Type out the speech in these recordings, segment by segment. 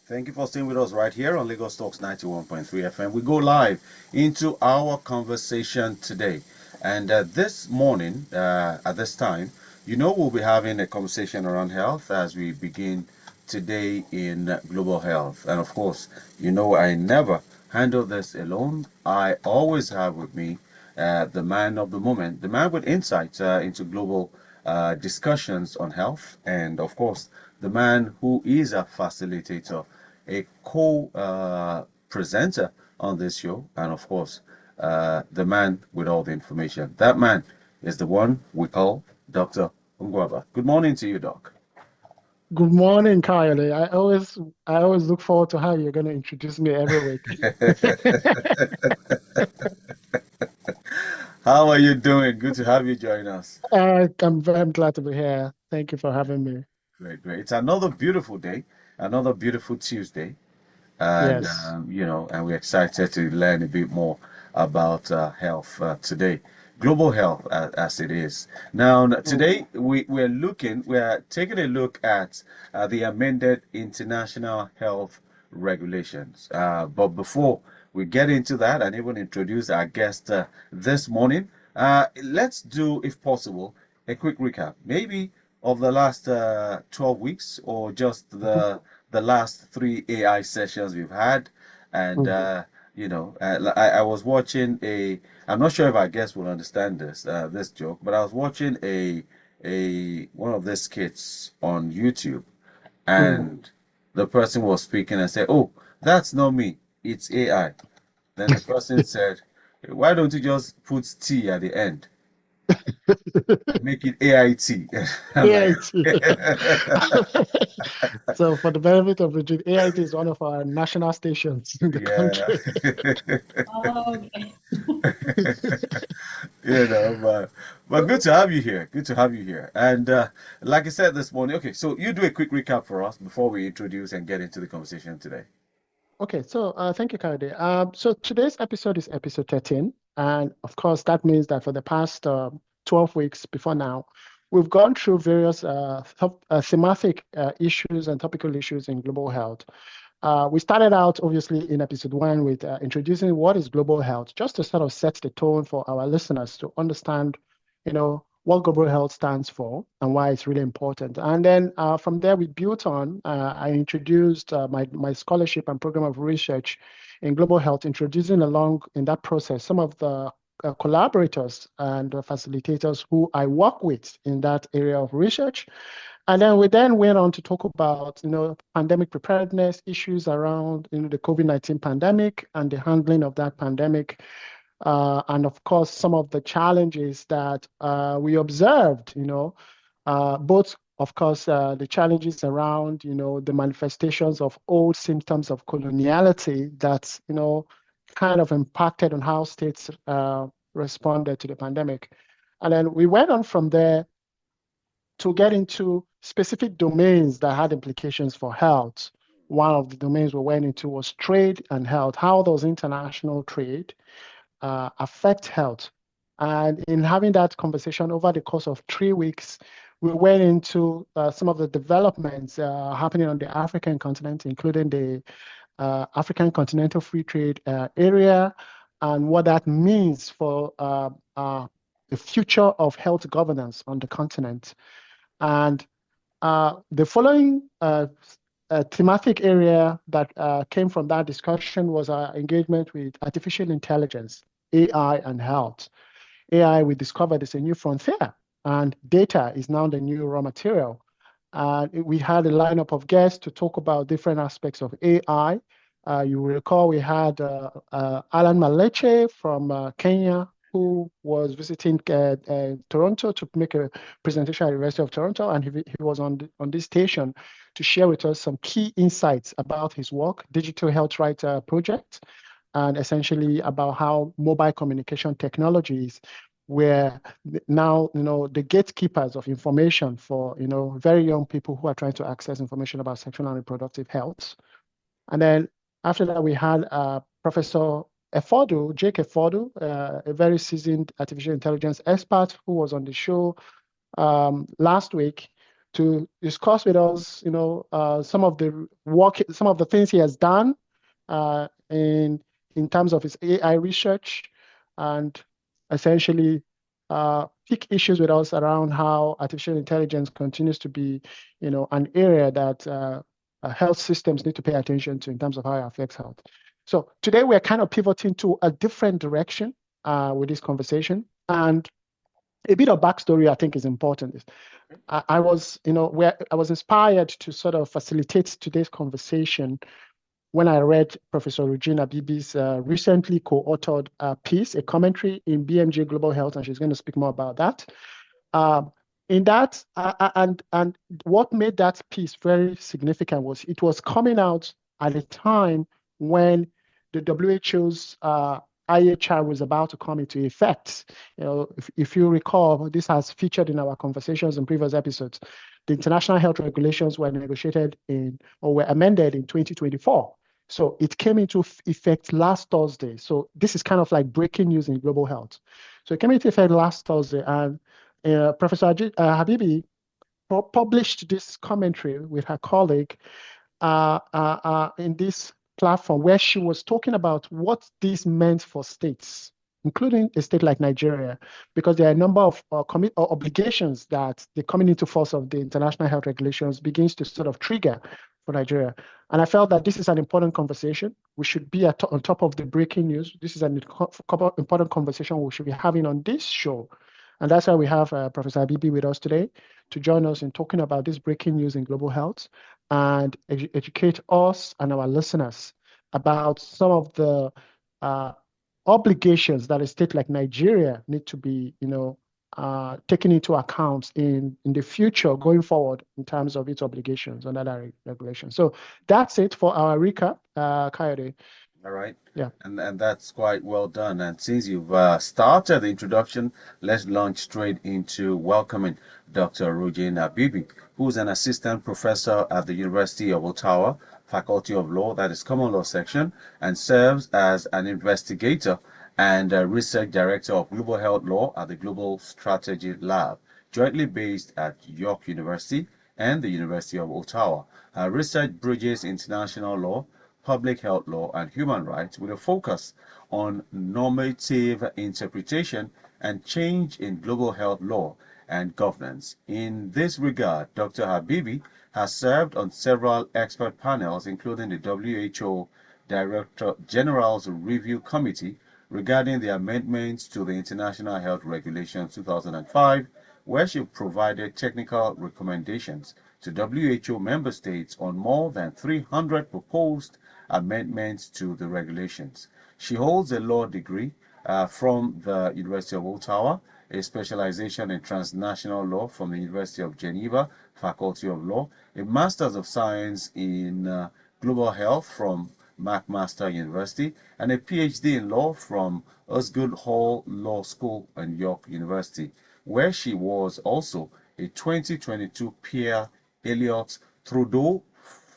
Thank you for staying with us right here on Lagos Talks 91.3 FM. We go live into our conversation today. And this morning, at this time, we'll be having a conversation around health as we begin today in global health. And of course, I never handle this alone. I always have with me the man of the moment, the man with insights into global discussions on health, and of course, the man who is a facilitator, a co presenter on this show, and of course, the man with all the information. That man is the one we call Dr. Ngwaba. Good morning to you, Doc. Good morning, Kyle. I always look forward to how you're going to introduce me every week. How are you doing? Good to have you join us. I'm very glad to be here. Thank you for having me. Great, great. It's another beautiful day, another beautiful Tuesday. And Yes. and we're excited to learn a bit more about health today, global health as it is. Now, Mm. today we're taking a look at the amended international health regulations. But before we get into that and even introduce our guest this morning, let's do, if possible, a quick recap, maybe of the last 12 weeks or just the last three AI sessions we've had. And, Mm. I was watching I'm not sure if our guests will understand this joke, but I was watching one of the skits on YouTube, Mm. and the person was speaking and said, "Oh, that's not me, it's AI." Then the person said, "Why don't you just put T at the end? Make it AIT." I'm like, AIT. So, for the benefit of Regina, AIT is one of our national stations in the yeah. country. Oh, okay. But good to have you here. Good to have you here. And like I said this morning, okay, so you do a quick recap for us before we introduce and get into the conversation today. Okay, so thank you, Kyle. So today's episode is episode 13. And of course, that means that for the past 12 weeks before now, we've gone through various thematic issues and topical issues in global health. We started out, obviously, in episode 1 with introducing what is global health, just to sort of set the tone for our listeners to understand, what global health stands for and why it's really important. And then from there, we built on. I introduced my scholarship and program of research in global health, introducing along in that process some of the collaborators and facilitators who I work with in that area of research. And then we then went on to talk about, pandemic preparedness, issues around, the COVID-19 pandemic and the handling of that pandemic. And of course, some of the challenges that we observed, both, of course, the challenges around, the manifestations of old symptoms of coloniality that's, kind of impacted on how states responded to the pandemic. And then we went on from there to get into specific domains that had implications for health. One of the domains we went into was trade and health. How does international trade affect health? And in having that conversation over the course of 3 weeks, we went into some of the developments happening on the African continent, including the African Continental Free Trade Area, and what that means for the future of health governance on the continent. And the following thematic area that came from that discussion was our engagement with artificial intelligence, AI, and health. AI, we discovered, is a new frontier, and data is now the new raw material. We had a lineup of guests to talk about different aspects of AI. You will recall we had Alan Maleche from Kenya, who was visiting Toronto to make a presentation at the University of Toronto, and he was on this station to share with us some key insights about his work, Digital Health Right Project, and essentially about how mobile communication technologies were now, the gatekeepers of information for, very young people who are trying to access information about sexual and reproductive health. And then after that, we had Professor Effordu, Jake Effordu, a very seasoned artificial intelligence expert who was on the show last week to discuss with us, some of the things he has done in terms of his AI research, and essentially pick issues with us around how artificial intelligence continues to be, an area that health systems need to pay attention to in terms of how it affects health. So today we're kind of pivoting to a different direction with this conversation. And a bit of backstory I think is important. I was, I was inspired to sort of facilitate today's conversation when I read Professor Regina Bibi's recently co-authored piece, a commentary in BMJ Global Health, and she's going to speak more about that. In that, and what made that piece very significant was it was coming out at a time when the WHO's IHR was about to come into effect. If you recall, this has featured in our conversations in previous episodes. The international health regulations were negotiated or were amended in 2024. So it came into effect last Thursday. So this is kind of like breaking news in global health. So it came into effect last Thursday, and Professor Habibi published this commentary with her colleague in this platform where she was talking about what this meant for states, including a state like Nigeria, because there are a number of obligations that the coming into force of the international health regulations begins to sort of trigger for Nigeria. And I felt that this is an important conversation. We should be on top of the breaking news. This is an important conversation we should be having on this show. And that's why we have Professor Habibi with us today to join us in talking about this breaking news in global health and educate us and our listeners about some of the obligations that a state like Nigeria need to be, taken into account in the future going forward in terms of its obligations under that regulation. So that's it for our recap, Coyote. All right. Yeah. And that's quite well done. And since you've started the introduction, let's launch straight into welcoming Dr. Regina Bibi, who's an assistant professor at the University of Ottawa, Faculty of Law, that is Common Law section, and serves as an investigator and research director of Global Health Law at the Global Strategy Lab, jointly based at York University and the University of Ottawa. Her research bridges international law, public health law, and human rights with a focus on normative interpretation and change in global health law and governance. In this regard, Dr. Habibi has served on several expert panels, including the WHO Director General's Review Committee regarding the amendments to the International Health Regulations 2005, where she provided technical recommendations to WHO member states on more than 300 proposed amendments to the regulations. She holds a law degree from the University of Ottawa, a specialization in transnational law from the University of Geneva, Faculty of Law, a Master's of Science in Global Health from McMaster University, and a PhD in law from Osgoode Hall Law School and York University, where she was also a 2022 Pierre Elliott Trudeau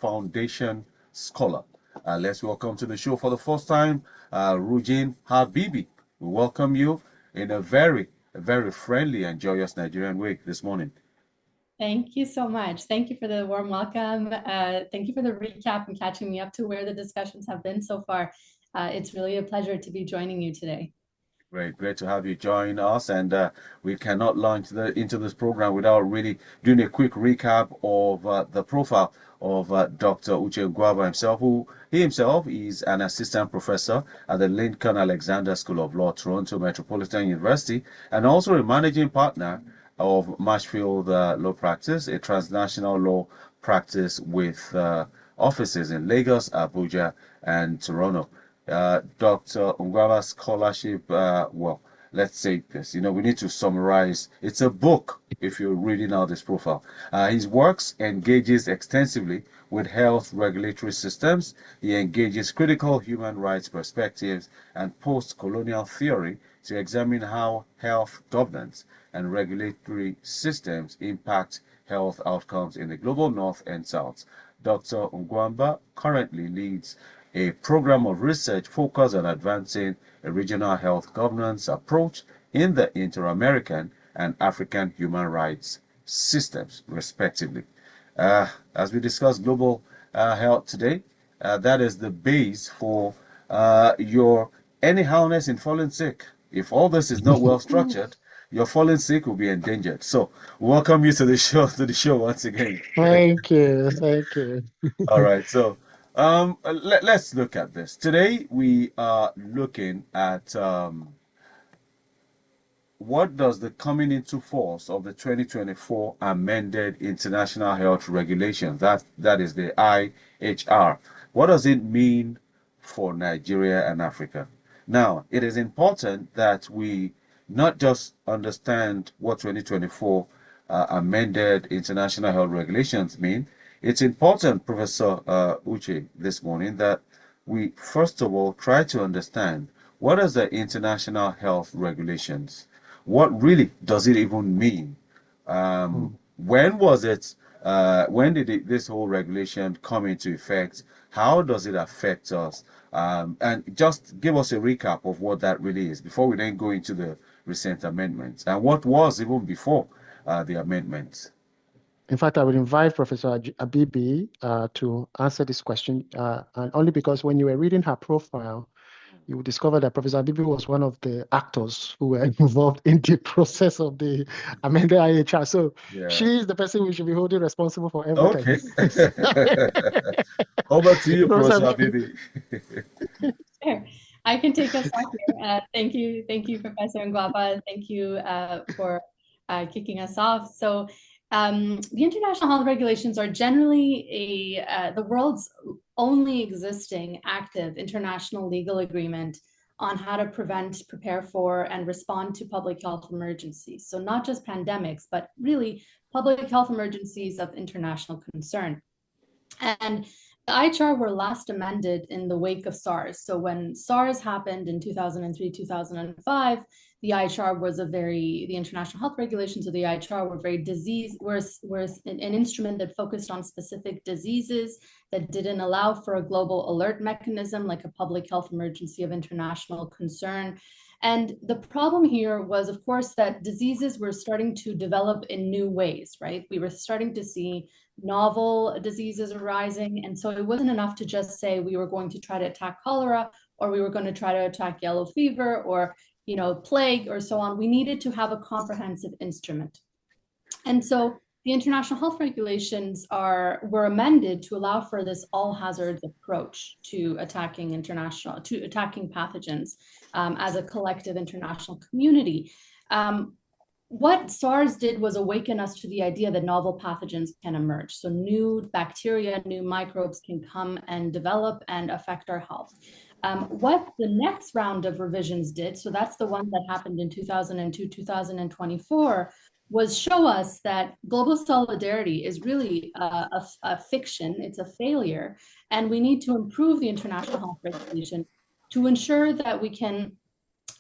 Foundation Scholar. Let's welcome to the show for the first time, Regina Habibi. We welcome you in a very friendly and joyous Nigerian way this morning. Thank you so much. Thank you for the warm welcome. Thank you for the recap and catching me up to where the discussions have been so far. It's really a pleasure to be joining you today. Great to have you join us, and we cannot launch into this program without really doing a quick recap of the profile of Dr. Uche Ngwaba himself, who he himself is an assistant professor at the Lincoln Alexander School of Law, Toronto Metropolitan University, and also a managing partner of Marshfield Law Practice, a transnational law practice with offices in Lagos, Abuja, and Toronto. Dr. Ngwaba's scholarship, well, let's say this, we need to summarize. It's a book if you're reading out this profile. His works engages extensively with health regulatory systems. He engages critical human rights perspectives and post-colonial theory to examine how health governance and regulatory systems impact health outcomes in the global north and south. Dr. Ngwaba currently leads a program of research focused on advancing a regional health governance approach in the Inter-American and African human rights systems, respectively. As we discuss global health today, that is the base for your anyhowness in falling sick. If all this is not well structured, your falling sick will be endangered. So, welcome you to the show once again. Thank you. Thank you. All right, so let's look at this. Today we are looking at what does the coming into force of the 2024 amended international health regulations, that is the IHR, what does it mean for Nigeria and Africa? Now, it is important that we not just understand what 2024 amended international health regulations mean. It's important, Professor Uche, this morning that we first of all try to understand what is the international health regulations. What really does it even mean? When was it? When did this whole regulation come into effect? How does it affect us? And just give us a recap of what that really is before we then go into the recent amendments and what was even before the amendments. In fact, I would invite Professor Abibi to answer this question, and only because when you were reading her profile, you will discover that Professor Abibi was one of the actors who were involved in the process of the amended IHR. So Yeah. she is the person we should be holding responsible for everything. Okay. Over to you, Professor Abibi. Sure. I can take us off here. Thank you, Professor Ngwaba. Thank you for kicking us off. So the international health regulations are generally the world's only existing active international legal agreement on how to prevent, prepare for, and respond to public health emergencies. So not just pandemics, but really public health emergencies of international concern. And the IHR were last amended in the wake of SARS. So when SARS happened in 2003, 2005, the IHR was the international health regulations of the IHR were very were an instrument that focused on specific diseases, that didn't allow for a global alert mechanism like a public health emergency of international concern. And the problem here was, of course, that diseases were starting to develop in new ways, right? We were starting to see novel diseases arising. And so it wasn't enough to just say we were going to try to attack cholera, or we were going to try to attack yellow fever, or plague, or so on. We needed to have a comprehensive instrument. And so the international health regulations were amended to allow for this all hazards approach to attacking pathogens as a collective international community. What SARS did was awaken us to the idea that novel pathogens can emerge. So new bacteria, new microbes can come and develop and affect our health. What the next round of revisions did, so that's the one that happened in 2002, 2024, was show us that global solidarity is really a fiction, it's a failure, and we need to improve the international health regulation to ensure that we can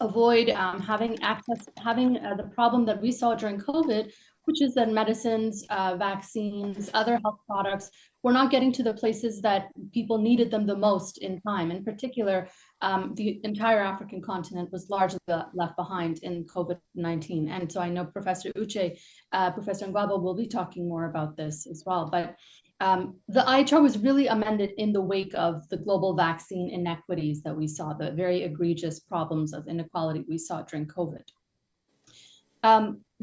avoid having the problem that we saw during COVID, which is that medicines, vaccines, other health products were not getting to the places that people needed them the most in time. In particular, the entire African continent was largely left behind in COVID-19. And so I know Professor Uche, Professor Ngwaba will be talking more about this as well. But the IHR was really amended in the wake of the global vaccine inequities that we saw, the very egregious problems of inequality we saw during COVID.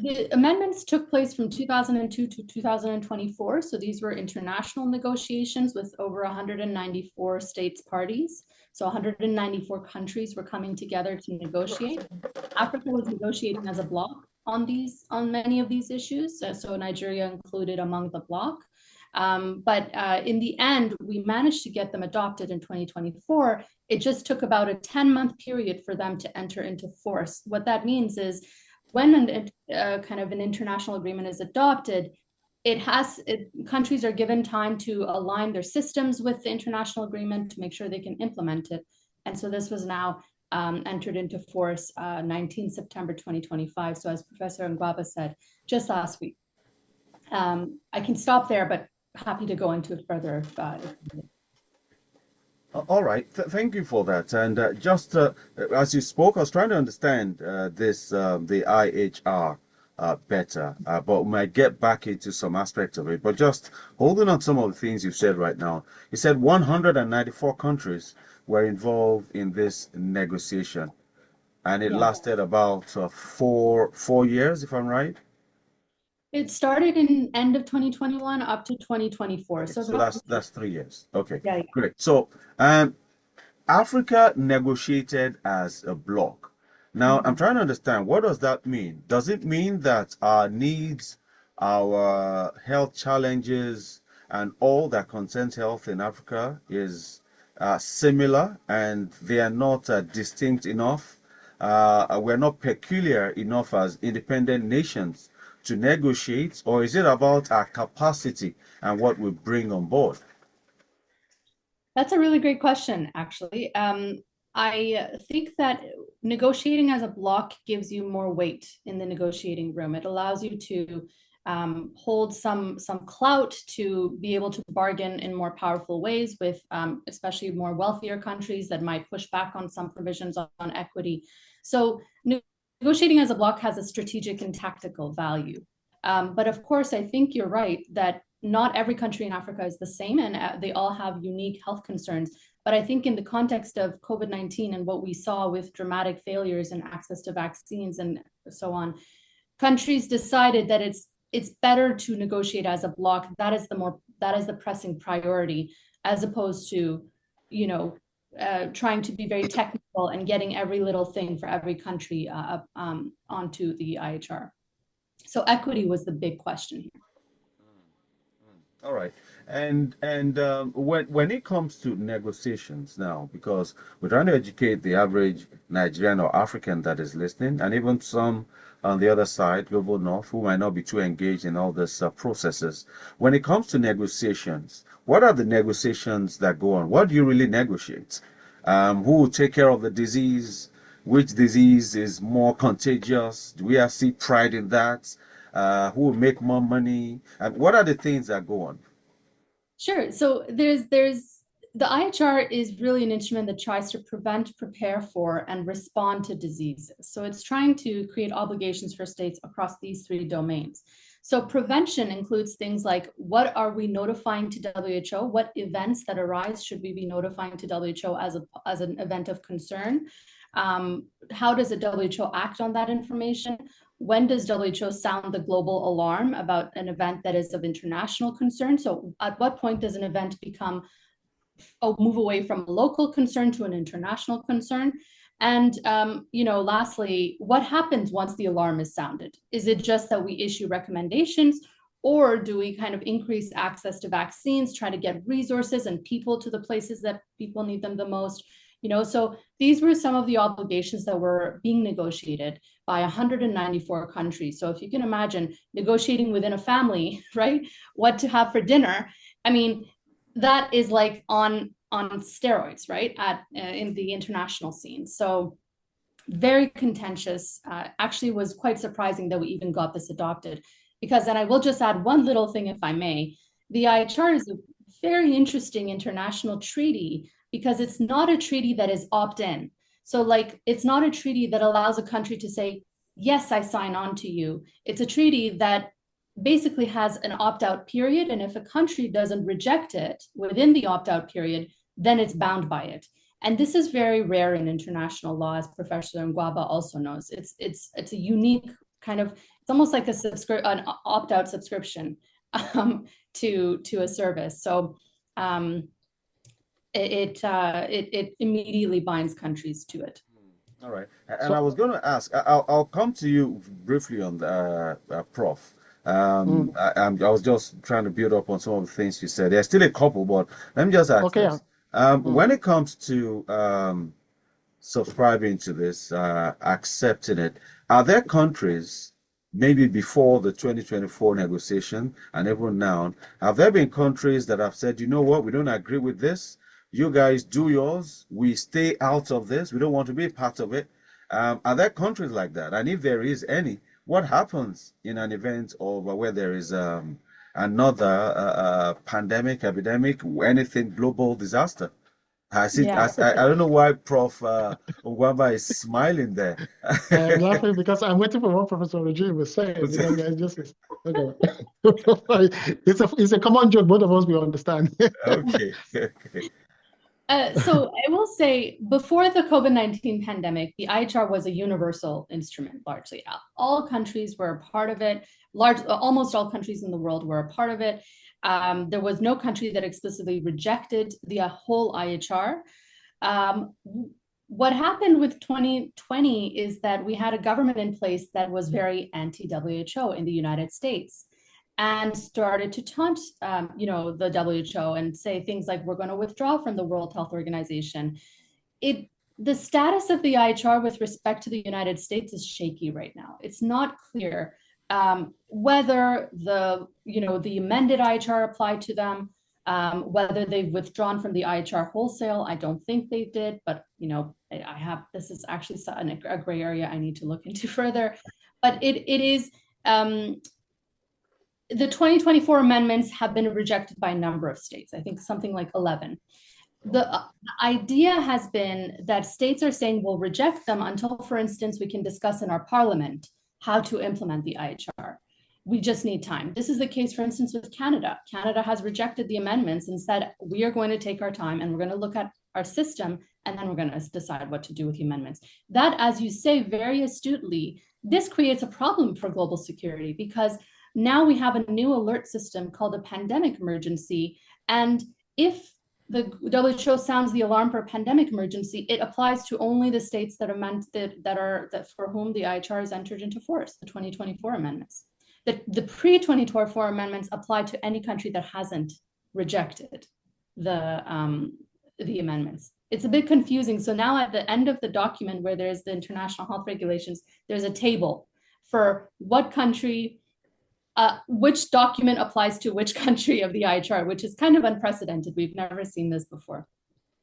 The amendments took place from 2002 to 2024. So these were international negotiations with over 194 states parties. So 194 countries were coming together to negotiate. Africa was negotiating as a bloc on many of these issues. So Nigeria included among the bloc. But in the end, we managed to get them adopted in 2024. It just took about a 10-month period for them to enter into force. What that means is when kind of an international agreement is adopted, countries are given time to align their systems with the international agreement to make sure they can implement it. And so this was now entered into force 19 September 2025. So as Professor Ngwaba said, just last week. I can stop there, but happy to go into it further if all right, thank you for that. And just as you spoke, I was trying to understand the IHR. better. But we might get back into some aspects of it. But just holding on some of the things you said right now, you said 194 countries were involved in this negotiation, and it Yeah. lasted about 4 years, if I'm right. It started in end of 2021 up to 2024. Okay, So so that's 3 years. Okay, yeah, great. So Africa negotiated as a bloc. Now, I'm Mhm. trying to understand, what does that mean? Does it mean that our needs, our health challenges, and all that concerns health in Africa is similar and they are not distinct enough? We're not peculiar enough as independent nations to negotiate, or is it about our capacity and what we bring on board? That's a really great question, actually. I think that negotiating as a bloc gives you more weight in the negotiating room. It allows you to hold some clout to be able to bargain in more powerful ways with especially more wealthier countries that might push back on some provisions on equity. So negotiating as a bloc has a strategic and tactical value. But of course, I think you're right that not every country in Africa is the same and they all have unique health concerns. But I think in the context of COVID-19 and what we saw with dramatic failures in access to vaccines and so on, countries decided that it's better to negotiate as a bloc. That is the pressing priority, as opposed to, trying to be very technical and getting every little thing for every country onto the IHR. So equity was the big question here. All right. And when it comes to negotiations now, because we're trying to educate the average Nigerian or African that is listening, and even some on the other side, global north, who might not be too engaged in all these processes. When it comes to negotiations, what are the negotiations that go on? What do you really negotiate? Who will take care of the disease? Which disease is more contagious? Do we see pride in that? Who will make more money? And what are the things that go on? Sure. So there's the IHR is really an instrument that tries to prevent, prepare for, and respond to diseases. So it's trying to create obligations for states across these three domains. So prevention includes things like, what are we notifying to WHO? What events that arise should we be notifying to WHO as an event of concern? How does the WHO act on that information? When does WHO sound the global alarm about an event that is of international concern? So at what point does an event move away from a local concern to an international concern? And lastly, what happens once the alarm is sounded? Is it just that we issue recommendations, or do we kind of increase access to vaccines, try to get resources and people to the places that people need them the most? So these were some of the obligations that were being negotiated by 194 countries. So if you can imagine negotiating within a family, right, what to have for dinner, I mean, that is like on steroids, right, in the international scene. So very contentious. Actually was quite surprising that we even got this adopted, because, and I will just add one little thing, if I may, the IHR is a very interesting international treaty because it's not a treaty that is opt-in. So like, it's not a treaty that allows a country to say, yes, I sign on to you. It's a treaty that basically has an opt-out period. And if a country doesn't reject it within the opt-out period, then it's bound by it. And this is very rare in international law, as Professor Ngwaba also knows. It's a unique kind of, it's almost like an opt-out subscription to a service. So it immediately binds countries to it. All right. And I was going to ask, I'll come to you briefly on the Prof. I was just trying to build up on some of the things you said. There's still a couple, but let me just ask this. When it comes to subscribing to this, accepting it, are there countries, maybe before the 2024 negotiation and even now, have there been countries that have said, you know what, we don't agree with this, you guys do yours, we stay out of this, we don't want to be part of it? Are there countries like that? And if there is any, what happens in an event of where there is another pandemic, epidemic, anything, global disaster? I see. Yeah. I don't know why Prof. Ugwamba is smiling there. I'm laughing because I'm waiting for what Professor Regine was saying because I just okay. It's a common joke, both of us will understand. Okay. Okay. So I will say before the COVID-19 pandemic, the IHR was a universal instrument largely. All countries were a part of it. Almost all countries in the world were a part of it. There was no country that explicitly rejected the whole IHR. What happened with 2020 is that we had a government in place that was very anti-WHO in the United States and started to taunt, the WHO and say things like, we're going to withdraw from the World Health Organization. The status of the IHR with respect to the United States is shaky right now. It's not clear whether the amended IHR applied to them, whether they've withdrawn from the IHR wholesale. I don't think they did, but this is actually a gray area I need to look into further. But it is. The 2024 amendments have been rejected by a number of states, I think something like 11. The idea has been that states are saying we'll reject them until, for instance, we can discuss in our parliament how to implement the IHR. We just need time. This is the case, for instance, with Canada. Canada has rejected the amendments and said, we are going to take our time and we're going to look at our system and then we're going to decide what to do with the amendments. That, as you say very astutely, this creates a problem for global security because now we have a new alert system called a pandemic emergency. And if the WHO sounds the alarm for a pandemic emergency, it applies to only the states that for whom the IHR has entered into force, the 2024 amendments. The pre-2024 amendments apply to any country that hasn't rejected the amendments. It's a bit confusing. So now at the end of the document where there's the international health regulations, there's a table for what country, which document applies to which country of the IHR, which is kind of unprecedented. We've never seen this before.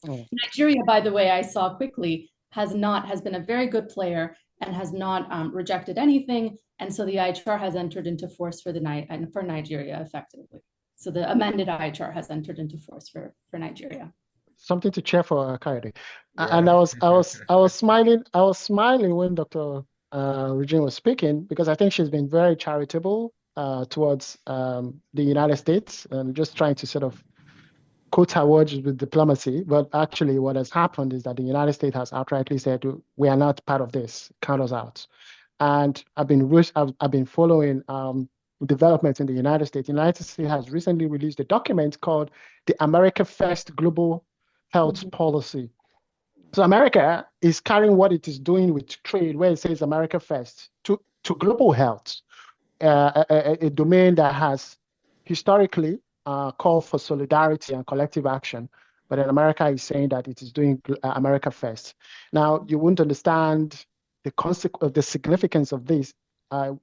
Oh. Nigeria, by the way, I saw quickly, has been a very good player and has not rejected anything. And so the IHR has entered into force for Nigeria effectively. So the amended IHR has entered into force for Nigeria. Something to cheer for, Kayode. Yeah. And I was smiling when Dr. Regine was speaking because I think she's been very charitable towards the United States and just trying to sort of quote her words with diplomacy. But actually what has happened is that the United States has outrightly said, we are not part of this, count us out. And I've been following developments in the United States. The United States has recently released a document called the America First Global Health Policy. So America is carrying what it is doing with trade, where it says America First, to global health, a domain that has historically called for solidarity and collective action. But in America is saying that it is doing America First. Now, you wouldn't understand the significance of this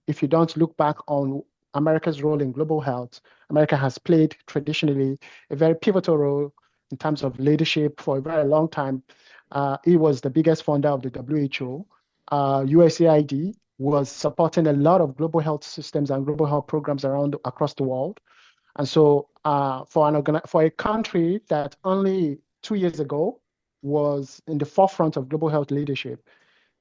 if you don't look back on America's role in global health. America has played traditionally a very pivotal role in terms of leadership for a very long time. It was the biggest funder of the WHO. USAID was supporting a lot of global health systems and global health programs across the world. And so for a country that only 2 years ago was in the forefront of global health leadership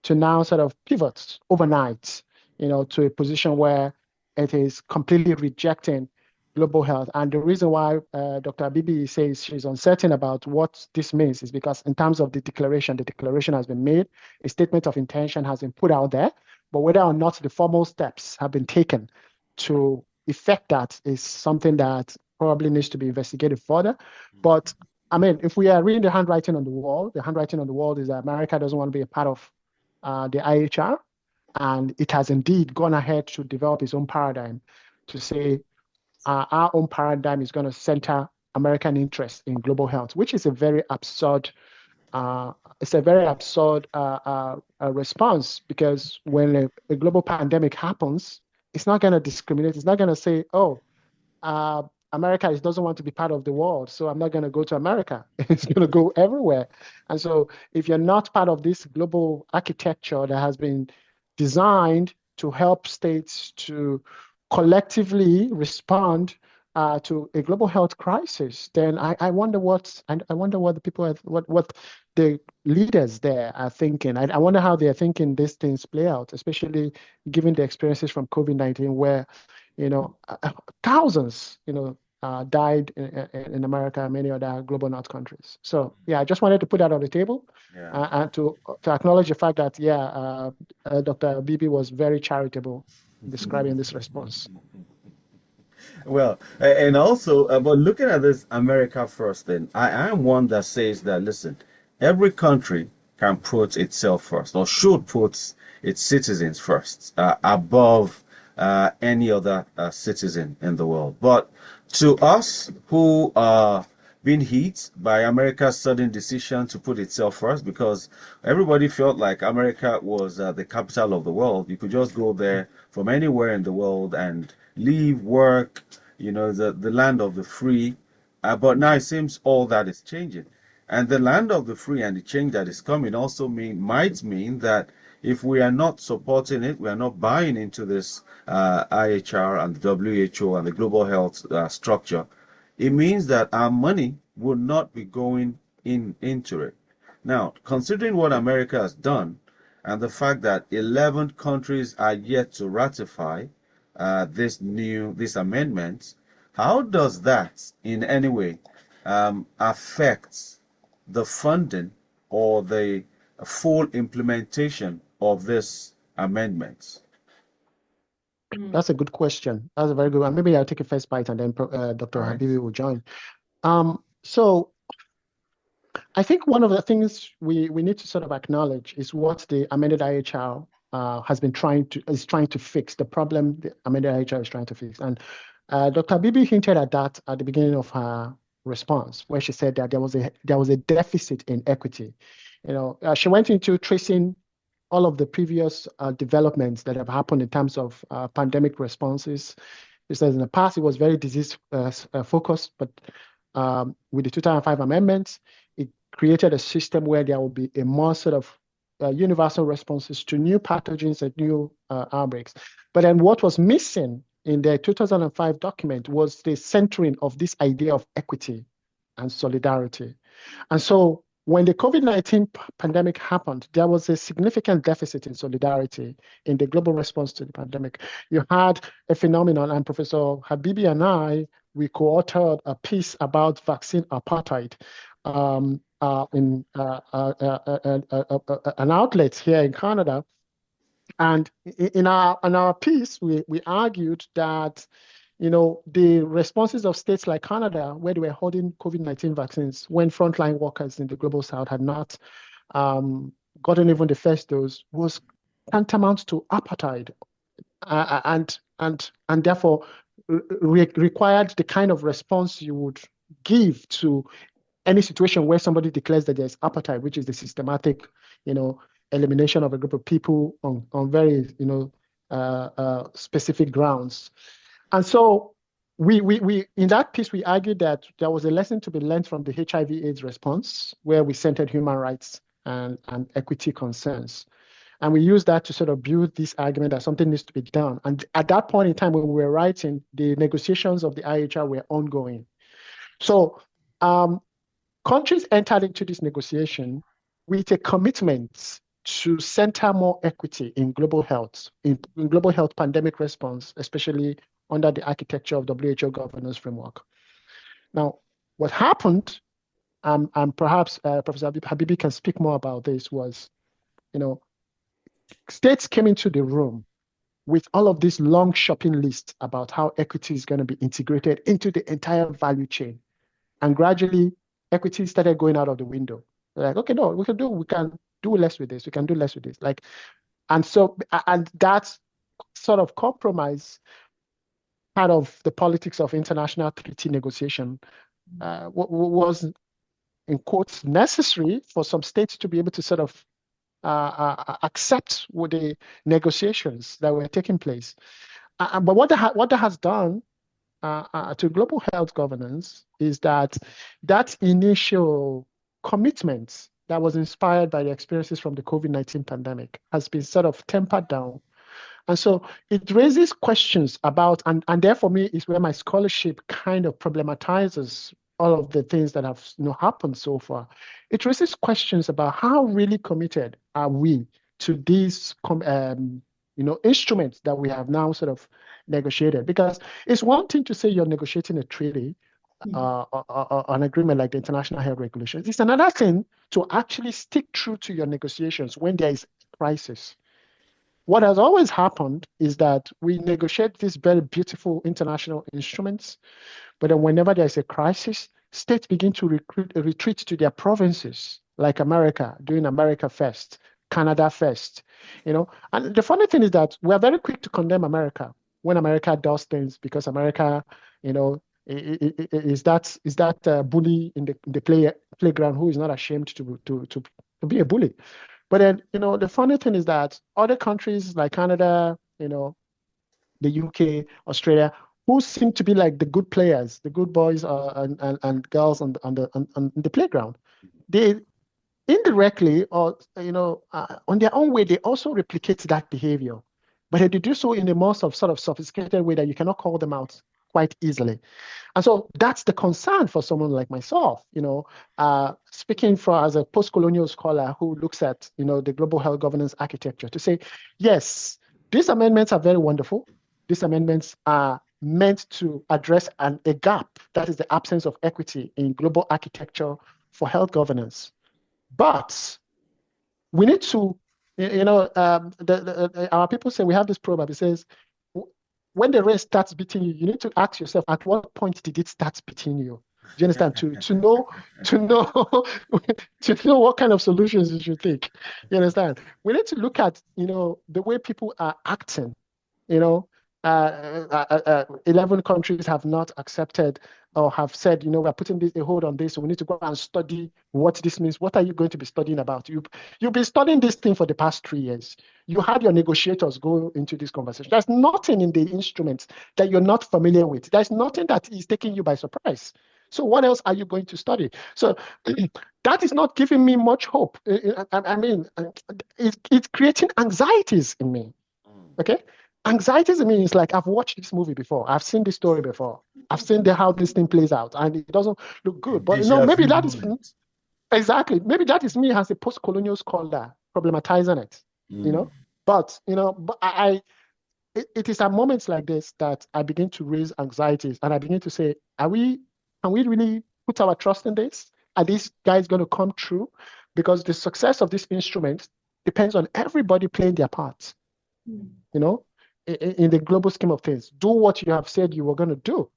to now sort of pivot overnight, to a position where it is completely rejecting global health. And the reason why Dr. Abibi says she's uncertain about what this means is because in terms of the declaration has been made, a statement of intention has been put out there, but whether or not the formal steps have been taken to effect that is something that probably needs to be investigated further. But I mean, if we are reading the handwriting on the wall is that America doesn't want to be a part of the IHR, and it has indeed gone ahead to develop its own paradigm to say our own paradigm is going to center American interests in global health, which is a very absurd response, because when a global pandemic happens, it's not going to discriminate. It's not going to say, America doesn't want to be part of the world, so I'm not going to go to America. It's going to go everywhere. And so if you're not part of this global architecture that has been designed to help states to collectively respond to a global health crisis, then I wonder I wonder what the people what the leaders there are thinking. I wonder how they are thinking these things play out, especially given the experiences from COVID-19, where thousands died in America and many other global North countries. So yeah, I just wanted to put that on the table. Yeah. And to acknowledge the fact that Dr. Bibi was very charitable describing this response. Well, and also, but looking at this America first, then I am one that says that, listen, every country can put itself first or should put its citizens first above any other citizen in the world. But to us who are being hit by America's sudden decision to put itself first, because everybody felt like America was the capital of the world. You could just go there from anywhere in the world and live, work, the land of the free. But now it seems all that is changing. And the land of the free and the change that is coming also might mean that if we are not supporting it, we are not buying into this IHR and the WHO and the global health structure, it means that our money will not be going into it. Now, considering what America has done and the fact that 11 countries are yet to ratify this amendment, how does that in any way affect the funding or the full implementation of this amendment? That's a good question. That's a very good one. Maybe I'll take a first bite and then Dr. All right. Habibi will join. So I think one of the things we need to sort of acknowledge is what the amended IHR is trying to fix, the problem the amended IHR is trying to fix. And Dr. Bibi hinted at that at the beginning of her response, where she said that there was a deficit in equity. She went into tracing all of the previous developments that have happened in terms of pandemic responses. She says in the past it was very disease focused, but with the 2005 amendments, it created a system where there will be a more sort of universal responses to new pathogens and new outbreaks. But then what was missing in the 2005 document was the centering of this idea of equity and solidarity. And so when the COVID-19 pandemic happened, there was a significant deficit in solidarity in the global response to the pandemic. You had a phenomenon, and Professor Habibi and we co-authored a piece about vaccine apartheid in an outlet here in Canada. And in our piece, we argued that the responses of states like Canada, where they were holding COVID-19 vaccines, when frontline workers in the global south had not gotten even the first dose, was tantamount to apartheid, and therefore required the kind of response you would give to any situation where somebody declares that there's apartheid, which is the systematic, elimination of a group of people on very, specific grounds. And so we in that piece, we argued that there was a lesson to be learned from the HIV/AIDS response, where we centered human rights and equity concerns. And we used that to sort of build this argument that something needs to be done. And at that point in time, when we were writing, the negotiations of the IHR were ongoing. So countries entered into this negotiation with a commitment to center more equity in global health, in global health pandemic response, especially under the architecture of WHO governance framework. Now, what happened, and perhaps Professor Habibi can speak more about this, was, states came into the room with all of this long shopping list about how equity is going to be integrated into the entire value chain. And gradually, equity started going out of the window. They're like, okay, no, we can do less with this. We can do less with this. And that sort of compromise, part of the politics of international treaty negotiation, was, in quotes, necessary for some states to be able to sort of accept with the negotiations that were taking place. But what that has done to global health governance is that initial commitment that was inspired by the experiences from the COVID-19 pandemic has been sort of tempered down And so it raises questions about, and there for me is where my scholarship kind of problematizes all of the things that have happened so far. It raises questions about how really committed are we to these instruments that we have now sort of negotiated. Because it's one thing to say you're negotiating a treaty, an agreement like the International Health Regulations. It's another thing to actually stick true to your negotiations when there is a crisis. What has always happened is that we negotiate these very beautiful international instruments, but then whenever there's a crisis, states begin to retreat to their provinces, like America, doing America first, Canada first, And the funny thing is that we're very quick to condemn America when America does things because America, is that bully in the playground who is not ashamed to be a bully. But then, the funny thing is that other countries like Canada, the UK, Australia, who seem to be like the good players, the good boys and girls on the playground, they indirectly or on their own way, they also replicate that behavior, but they do so in a more sort of sophisticated way that you cannot call them out quite easily. And so that's the concern for someone like myself, speaking as a post-colonial scholar who looks at, the global health governance architecture to say, yes, these amendments are very wonderful. These amendments are meant to address a gap, that is the absence of equity in global architecture for health governance. But we need to, our people say, we have this proverb, it says, when the rain starts beating you, you need to ask yourself, at what point did it start beating you? Do you understand? to know to know what kind of solutions you should take. You understand? We need to look at the way people are acting. 11 countries have not accepted or have said, we're putting a hold on this, so we need to go and study what this means. What are you going to be studying about? You've been studying this thing for the past 3 years. You had your negotiators go into this conversation. There's nothing in the instruments that you're not familiar with. There's nothing that is taking you by surprise. So what else are you going to study? So that is not giving me much hope. I mean, it's creating anxieties in me. Okay? Anxieties in me is like, I've watched this movie before. I've seen this story before. I've seen how this thing plays out, and it doesn't look good. But maybe that is exactly. Maybe that is me as a post-colonial scholar problematizing it. But it is at moments like this that I begin to raise anxieties, and I begin to say, can we really put our trust in this? Are these guys going to come true? Because the success of this instrument depends on everybody playing their parts. In the global scheme of things, do what you have said you were going to do.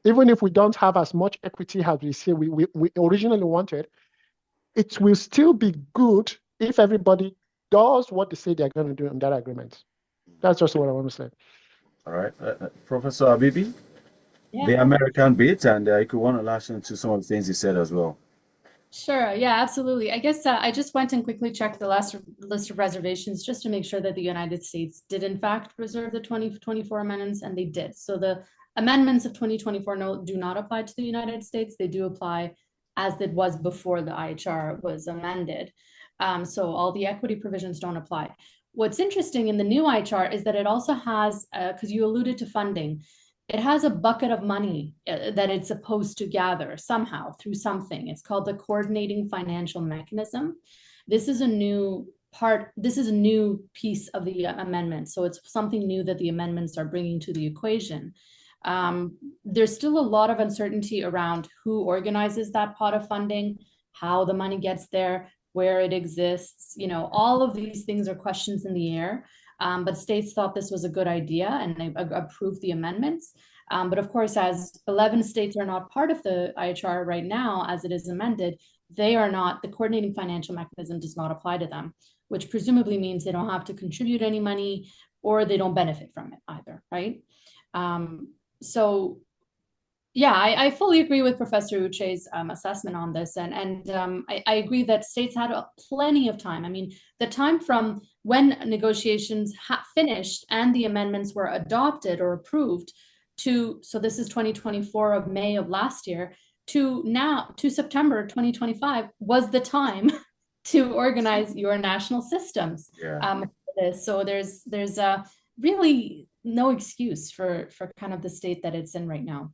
Even if we don't have as much equity as we say we originally wanted, it will still be good if everybody does what they say they're going to do in that agreement. That's just what I want to say. All right. Professor Abibi, the American bit, and if you want to lash into some of the things he said as well. Sure. Yeah, absolutely. I guess I just went and quickly checked the last list of reservations just to make sure that the United States did in fact reserve the 2024 amendments, and they did. So the amendments of 2024 do not apply to the United States. They do apply as it was before the IHR was amended. So all the equity provisions don't apply. What's interesting in the new IHR is that it also has, because you alluded to funding, it has a bucket of money that it's supposed to gather somehow through something. It's called the Coordinating Financial Mechanism. This is a new part. This is a new piece of the amendment. So it's something new that the amendments are bringing to the equation. There's still a lot of uncertainty around who organizes that pot of funding, how the money gets there, where it exists. All of these things are questions in the air. But states thought this was a good idea and they approved the amendments. But of course, as 11 states are not part of the IHR right now, as it is amended, they are not, the coordinating financial mechanism does not apply to them, which presumably means they don't have to contribute any money or they don't benefit from it either, right? So yeah, I fully agree with Professor Uche's assessment on this. And I agree that states had plenty of time. I mean, the time from when negotiations finished and the amendments were adopted or approved so this is 2024 of May of last year, to now, to September 2025 was the time to organize your national systems. Yeah. For this. So there's really no excuse for kind of the state that it's in right now.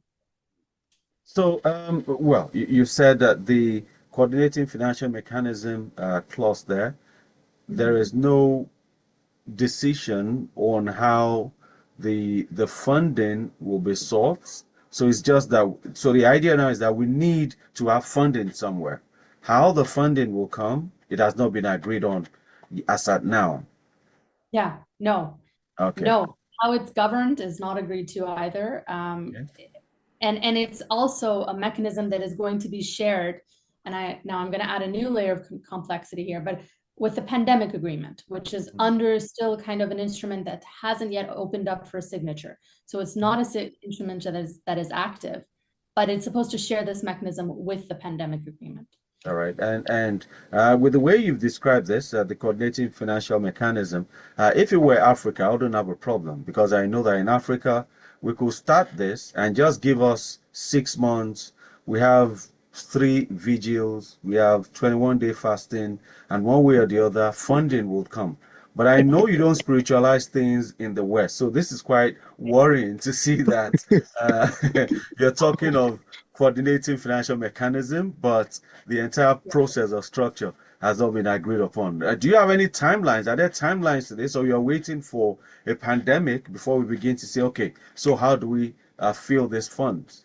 So, well, you said that the coordinating financial mechanism clause there is no decision on how the funding will be sought. So it's just that, so the idea now is that we need to have funding somewhere. How the funding will come, it has not been agreed on as at now. Yeah, no, Okay. no. How it's governed is not agreed to either. Okay. And it's also a mechanism that is going to be shared. And now I'm going to add a new layer of complexity here, but with the pandemic agreement, which is under still kind of an instrument that hasn't yet opened up for signature. So it's not an instrument that is active, but it's supposed to share this mechanism with the pandemic agreement. All right, and with the way you've described this, the coordinating financial mechanism, if it were Africa, I wouldn't have a problem, because I know that in Africa we could start this and just give us 6 months. We have 3 vigils, we have 21-day fasting, and one way or the other, funding will come. But I know you don't spiritualize things in the West, so this is quite worrying to see that you're talking of coordinating financial mechanism, but the entire process or structure has not been agreed upon. Do you have any timelines? Are there timelines to this, or you're waiting for a pandemic before we begin to say, okay, so how do we fill these funds?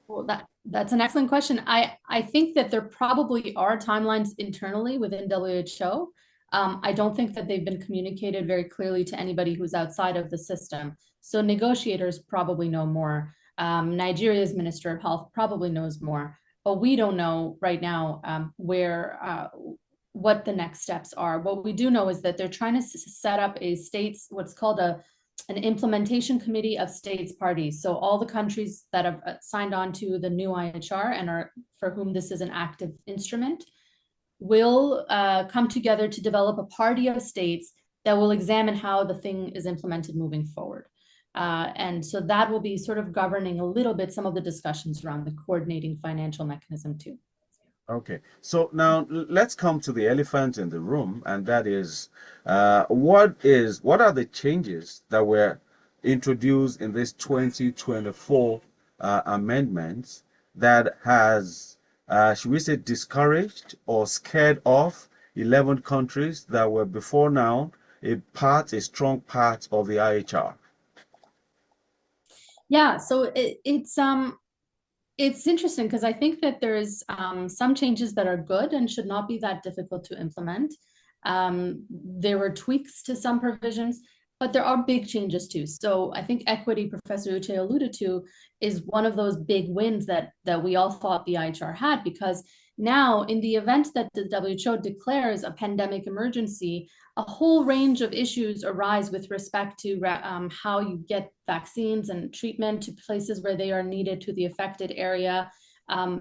Well, that's an excellent question. I think that there probably are timelines internally within WHO. I don't think that they've been communicated very clearly to anybody who's outside of the system. So negotiators probably know more. Nigeria's Minister of Health probably knows more, but we don't know right now what the next steps are. What we do know is that they're trying to set up what's called an implementation committee of states parties. So all the countries that have signed on to the new IHR and for whom this is an active instrument will come together to develop a party of states that will examine how the thing is implemented moving forward. And so that will be sort of governing a little bit some of the discussions around the coordinating financial mechanism too. Okay, so now let's come to the elephant in the room, and that is, what are the changes that were introduced in this 2024 amendments that has, should we say, discouraged or scared off 11 countries that were before now a strong part of the IHR? Yeah, so it's interesting because I think that there's some changes that are good and should not be that difficult to implement. There were tweaks to some provisions, but there are big changes too. So I think equity, Professor Uche alluded to, is one of those big wins that we all thought the IHR had, because now in the event that the WHO declares a pandemic emergency, a whole range of issues arise with respect to how you get vaccines and treatment to places where they are needed to the affected area.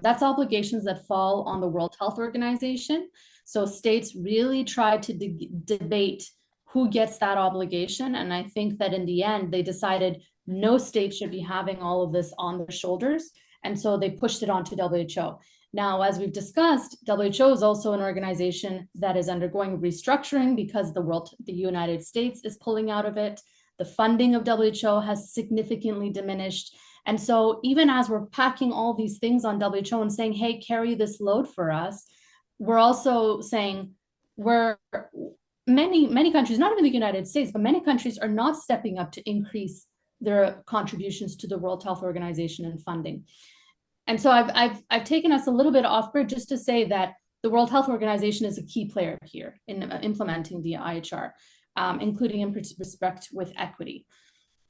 That's obligations that fall on the World Health Organization. So states really try to debate who gets that obligation. And I think that in the end, they decided no state should be having all of this on their shoulders. And so they pushed it onto WHO. Now, as we've discussed, WHO is also an organization that is undergoing restructuring because the United States is pulling out of it. The funding of WHO has significantly diminished. And so even as we're packing all these things on WHO and saying, hey, carry this load for us, we're also saying many countries, not even the United States, but many countries are not stepping up to increase their contributions to the World Health Organization and funding. And so I've taken us a little bit off grid just to say that the World Health Organization is a key player here in implementing the IHR, including in respect with equity.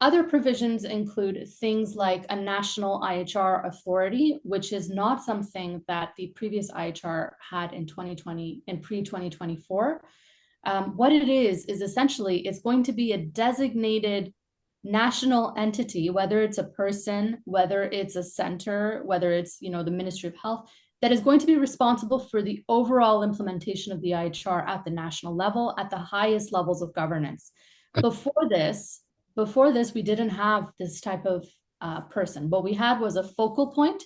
Other provisions include things like a national IHR authority, which is not something that the previous IHR had in 2020 and pre-2024. What it is essentially, it's going to be a designated national entity, whether it's a person, whether it's a center, whether it's the Ministry of Health, that is going to be responsible for the overall implementation of the IHR at the national level, at the highest levels of governance. Before this, we didn't have this type of person. What we had was a focal point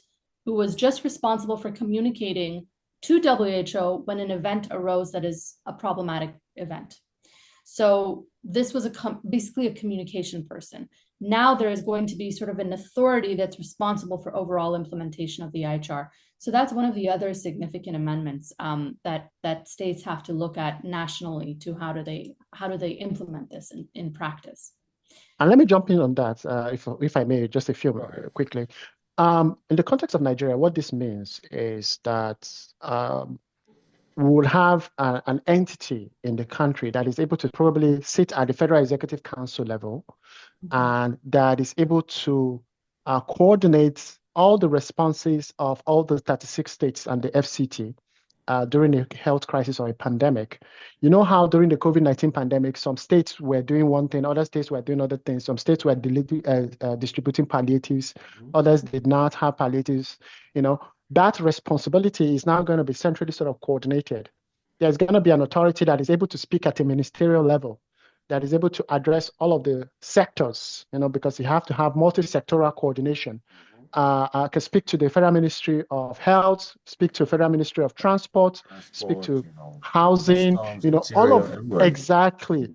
who was just responsible for communicating to WHO when an event arose that is a problematic event. So this was basically a communication person. Now there is going to be sort of an authority that's responsible for overall implementation of the IHR. So that's one of the other significant amendments that states have to look at nationally to how do they implement this in practice. And let me jump in on that, if I may, just a few quickly. In the context of Nigeria, what this means is that we will have an entity in the country that is able to probably sit at the Federal Executive Council level, and that is able to coordinate all the responses of all the 36 states and the FCT during a health crisis or a pandemic. You know how during the COVID-19 pandemic, some states were doing one thing, other states were doing other things. Some states were distributing palliatives, others did not have palliatives. That responsibility is now going to be centrally sort of coordinated. There's going to be an authority that is able to speak at a ministerial level, that is able to address all of the sectors, because you have to have multi-sectoral coordination. I can speak to the Federal Ministry of Health, speak to Federal Ministry of Transport, speak to housing, all of exactly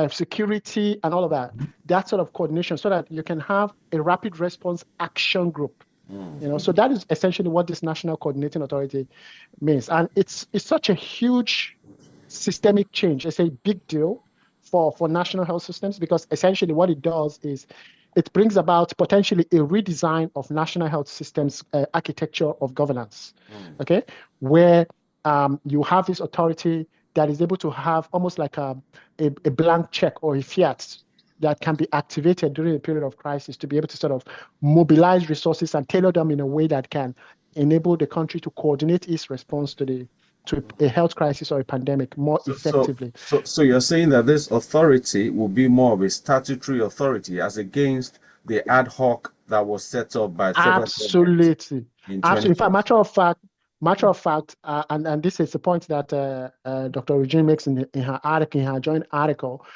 security and all of that. That sort of coordination, so that you can have a rapid response action group. So that is essentially what this National Coordinating Authority means, and it's such a huge systemic change. It's a big deal for national health systems, because essentially what it does is it brings about potentially a redesign of national health systems architecture of governance, okay, where you have this authority that is able to have almost like a blank check or a fiat that can be activated during a period of crisis to be able to sort of mobilize resources and tailor them in a way that can enable the country to coordinate its response to a health crisis or a pandemic more effectively. So you're saying that this authority will be more of a statutory authority as against the ad hoc that was set up by federal Absolutely. Absolutely. In fact, matter of fact, and this is the point that Dr. Regine makes in her article, in her joint article.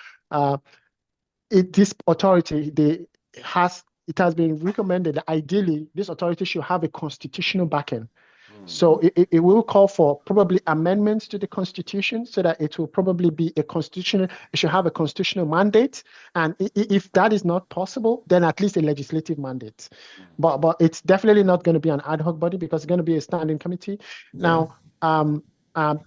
This authority, it has been recommended that ideally this authority should have a constitutional backing. So it will call for probably amendments to the Constitution, so that it will probably be it should have a constitutional mandate. And if that is not possible, then at least a legislative mandate. But it's definitely not going to be an ad hoc body, because it's going to be a standing committee. Now,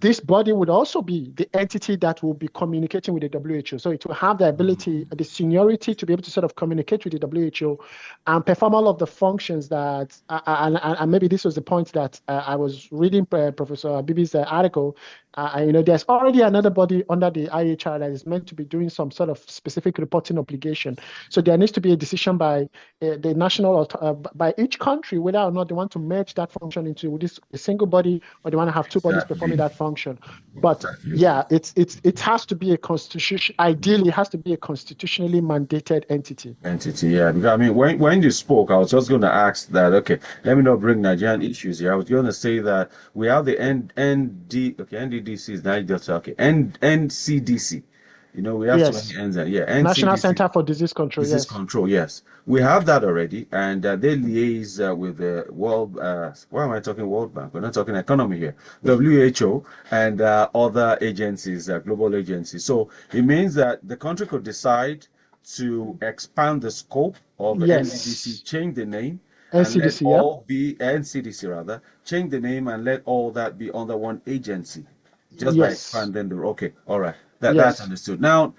this body would also be the entity that will be communicating with the WHO. So it will have the ability, the seniority to be able to sort of communicate with the WHO and perform all of the functions that, and maybe this was the point that I was reading Professor Abibi's article. There's already another body under the IHR that is meant to be doing some sort of specific reporting obligation. So there needs to be a decision by the national, by each country, whether or not they want to merge that function into a single body, or they want to have two bodies performing that function. But yeah, it has to be a constitution. Ideally, it has to be a constitutionally mandated entity. Yeah. Because I mean, when you spoke, I was just going to ask that. Okay, let me not bring Nigerian issues here. I was going to say that we have the NDDC is now just okay. NCDC. We have yes. so many N's. NCDC, National Center for Disease Control. Disease Control, yes. We have that already, and they liaise with the World. Why am I talking World Bank? We're not talking economy here. WHO and other agencies, global agencies. So it means that the country could decide to expand the scope of the NCDC, change the name, NCDC, and let all be NCDC rather, change the name and let all that be under one agency, just by expanding the. Okay, all right. That's understood. Now,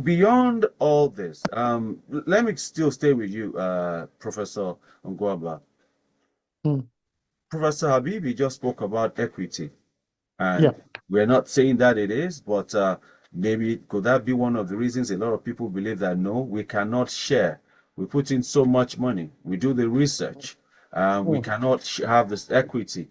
beyond all this, let me still stay with you, Professor Ngwaba. Professor Habibi just spoke about equity, and we're not saying that it is, but maybe could that be one of the reasons a lot of people believe that no, we cannot share. We put in so much money, we do the research, we cannot have this equity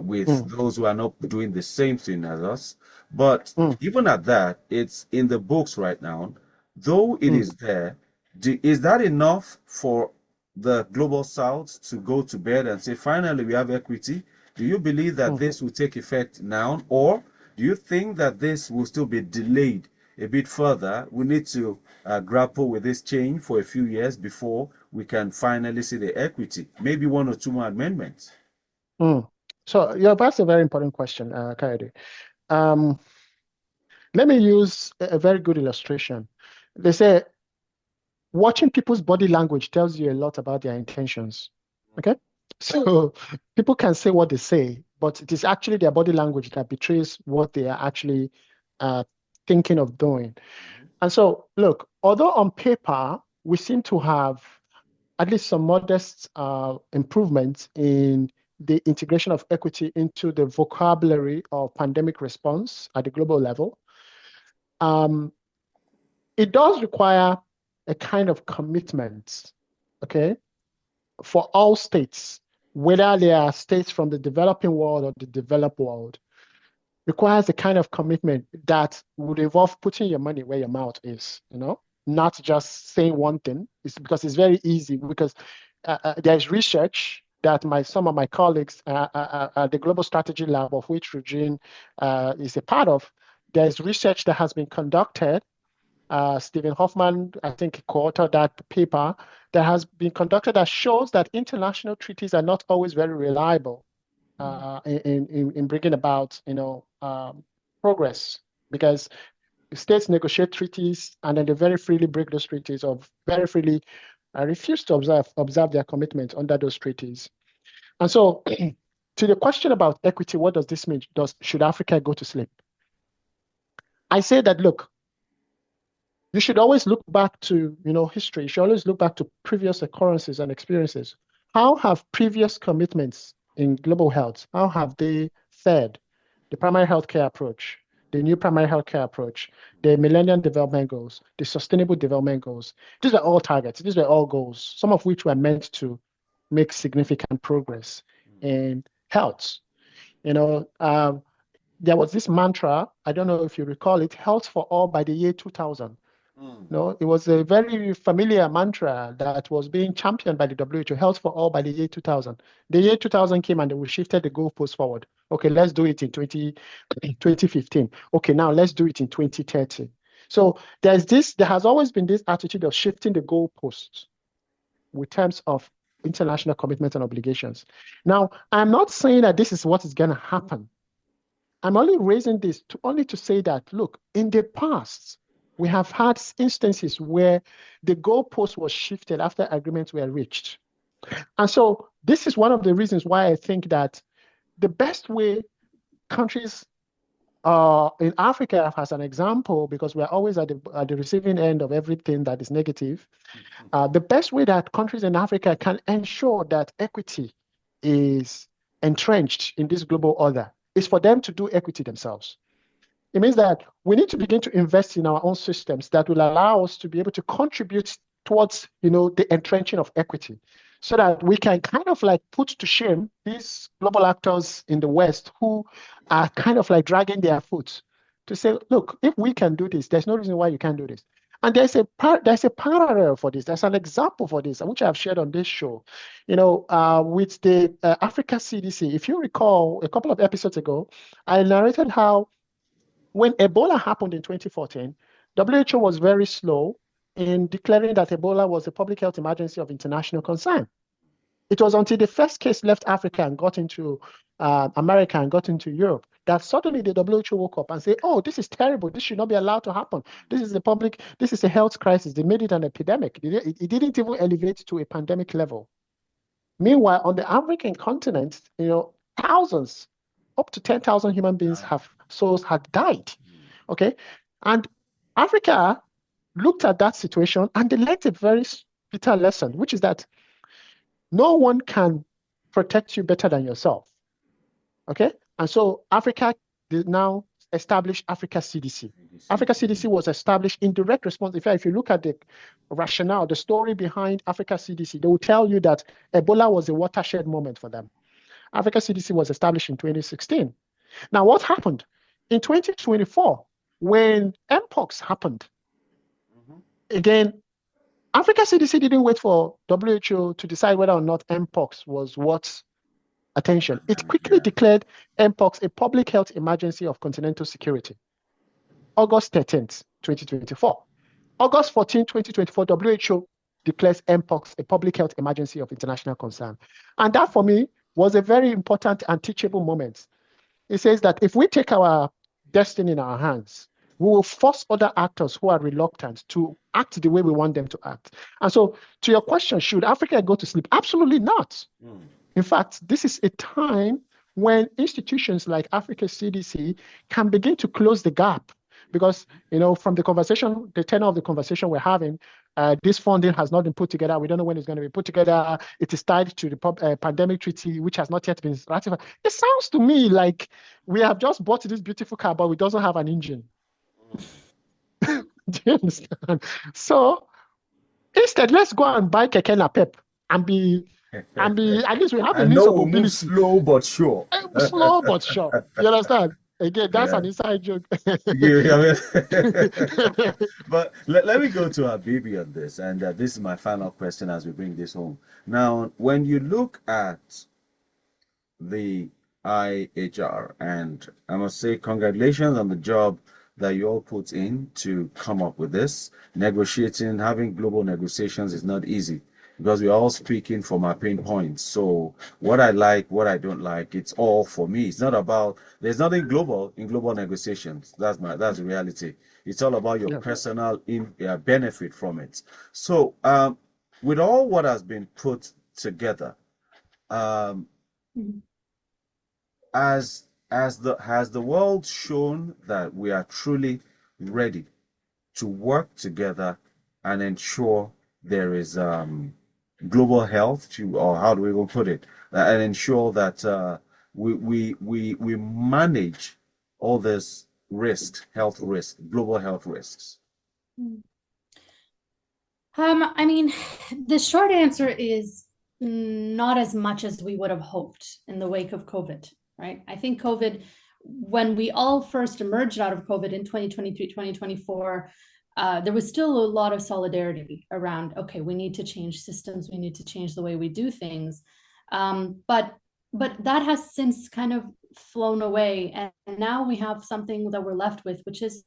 with those who are not doing the same thing as us. But even at that, it's in the books right now. Though it is there, is that enough for the global south to go to bed and say, finally, we have equity? Do you believe that this will take effect now? Or do you think that this will still be delayed a bit further? We need to grapple with this change for a few years before we can finally see the equity, maybe one or two more amendments. So that's a very important question, Kayode. Let me use a very good illustration. They say watching people's body language tells you a lot about their intentions. Okay? So people can say what they say, but it is actually their body language that betrays what they are actually thinking of doing. And so, look, although on paper, we seem to have at least some modest improvements in the integration of equity into the vocabulary of pandemic response at the global level, it does require a kind of commitment, okay, for all states, whether they are states from the developing world or the developed world, requires a kind of commitment that would involve putting your money where your mouth is, not just saying one thing. It's because it's very easy, because there's research that some of my colleagues at the Global Strategy Lab, of which Regine is a part of, there's research that has been conducted. Stephen Hoffman, I think, co-authored that paper that has been conducted that shows that international treaties are not always very reliable in bringing about, progress, because states negotiate treaties and then they very freely break those treaties, or very freely refuse to observe their commitment under those treaties. And so, to the question about equity, what does this mean? Should Africa go to sleep? I say that, look, you should always look back to, history. You should always look back to previous occurrences and experiences. How have previous commitments in global health, how have they fared? The primary healthcare approach, the new primary healthcare approach, the Millennium Development Goals, the Sustainable Development Goals. These are all targets. These are all goals, some of which were meant to make significant progress in health. There was this mantra, I don't know if you recall it, health for all by the year 2000. No, it was a very familiar mantra that was being championed by the WHO, health for all by the year 2000. The year 2000 came and we shifted the goalpost forward. Okay, let's do it in 2015. Okay, now let's do it in 2030. So there has always been this attitude of shifting the goalposts with terms of international commitments and obligations. Now, I'm not saying that this is what is going to happen. I'm only raising this to say that, look, in the past, we have had instances where the goalpost was shifted after agreements were reached. And so this is one of the reasons why I think that the best way countries in Africa, as an example, because we're always at the receiving end of everything that is negative, the best way that countries in Africa can ensure that equity is entrenched in this global order is for them to do equity themselves. It means that we need to begin to invest in our own systems that will allow us to be able to contribute towards, the entrenching of equity, so that we can kind of like put to shame these global actors in the West who are kind of like dragging their foot to say, look, if we can do this, there's no reason why you can't do this. And there's a parallel for this. There's an example for this, which I've shared on this show, with the Africa CDC. If you recall, a couple of episodes ago, I narrated how when Ebola happened in 2014, WHO was very slow in declaring that Ebola was a public health emergency of international concern. It was until the first case left Africa and got into America and got into Europe that suddenly the WHO woke up and said, oh, this is terrible. This should not be allowed to happen. This is a health crisis. They made it an epidemic. It didn't even elevate to a pandemic level. Meanwhile, on the African continent, thousands, up to 10,000 human beings had died. Okay. And Africa looked at that situation and they learned a very bitter lesson, which is that no one can protect you better than yourself. Okay. And so Africa did now establish Africa CDC. Africa CDC was established in direct response. In fact, if you look at the rationale, the story behind Africa CDC, they will tell you that Ebola was a watershed moment for them. Africa CDC was established in 2016. Now, what happened? In 2024, when Mpox happened, again, Africa CDC didn't wait for WHO to decide whether or not Mpox was worth attention. It quickly declared Mpox a public health emergency of continental security. August 13th, 2024. August 14th, 2024, WHO declares Mpox a public health emergency of international concern. And that, for me, was a very important and teachable moment. It says that if we take our destiny in our hands, we will force other actors who are reluctant to act the way we want them to act. And so, to your question, should Africa go to sleep? Absolutely not. In fact, this is a time when institutions like Africa CDC can begin to close the gap. Because, from the conversation, the tenor of the conversation we're having, this funding has not been put together. We don't know when it's going to be put together. It is tied to the pandemic treaty, which has not yet been ratified. It sounds to me like we have just bought this beautiful car, but it doesn't have an engine. Do you understand? So instead, let's go and buy Keke Napep and be at least we have a means of mobility. Slow but sure. Slow but sure. You understand? Again, that's an inside joke. But let me go to Habibi on this, and this is my final question as we bring this home. Now, when you look at the IHR, and I must say congratulations on the job that you all put in to come up with this. Negotiating, having global negotiations is not easy, because we're all speaking from our pain points. So what I like, what I don't like, it's all for me. It's not about, there's nothing global in global negotiations. That's the reality. It's all about your personal benefit from it. So with all what has been put together, has the world shown that we are truly ready to work together and ensure there is global health, or how do we go put it, and ensure that we manage all this health risks, global health risks? I mean, the short answer is not as much as we would have hoped in the wake of COVID, right? I think COVID, when we all first emerged out of COVID in 2023, 2024, there was still a lot of solidarity around, okay, we need to change systems, we need to change the way we do things. But that has since kind of flown away. And now we have something that we're left with, which is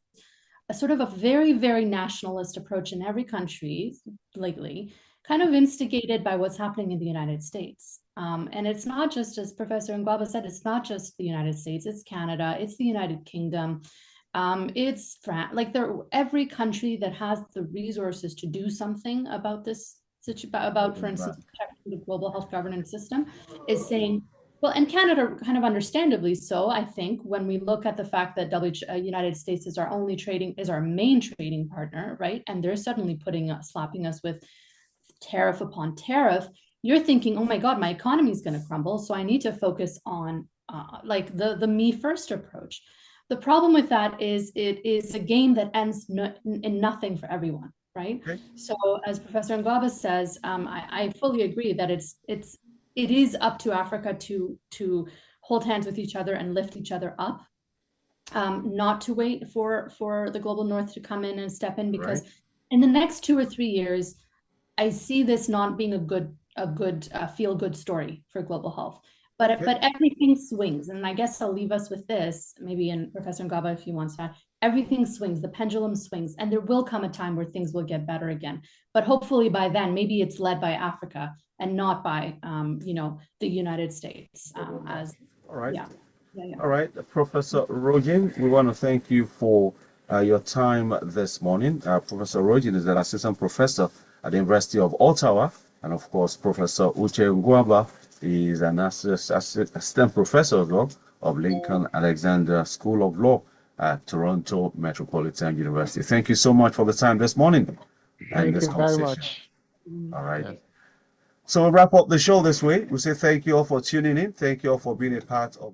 a sort of a very, very nationalist approach in every country lately, kind of instigated by what's happening in the United States. And it's not just, as Professor Ngwaba said, it's not just the United States, it's Canada, it's the United Kingdom. It's France, like every country that has the resources to do something about this, about, for instance, protecting the global health governance system, is saying, well, and Canada kind of understandably so, I think, when we look at the fact that United States is our main trading partner, right? And they're suddenly slapping us with tariff upon tariff, you're thinking, oh my God, my economy is going to crumble. So I need to focus on like the me first approach. The problem with that is it is a game that ends in nothing for everyone, right? Okay. So as Professor Ngwaba says, I fully agree that it is up to Africa to hold hands with each other and lift each other up, not to wait for the global north to come in and step in, because in the next 2 or 3 years, I see this not being a good feel-good story for global health. But everything swings, and I guess I'll leave us with this, maybe, and Professor Ngwaba, if you want to, everything swings, the pendulum swings, and there will come a time where things will get better again. But hopefully by then, maybe it's led by Africa and not by, the United States. All right. Yeah. All right, Professor Rogin, we want to thank you for your time this morning. Professor Rogin is an assistant professor at the University of Ottawa, and of course, Professor Uche Ngwaba is an assistant professor as well of Lincoln Alexander School of Law at Toronto Metropolitan University. Thank you so much for the time this morning and this conversation. Very much. All right. Yes. So we'll wrap up the show this way. We say thank you all for tuning in. Thank you all for being a part of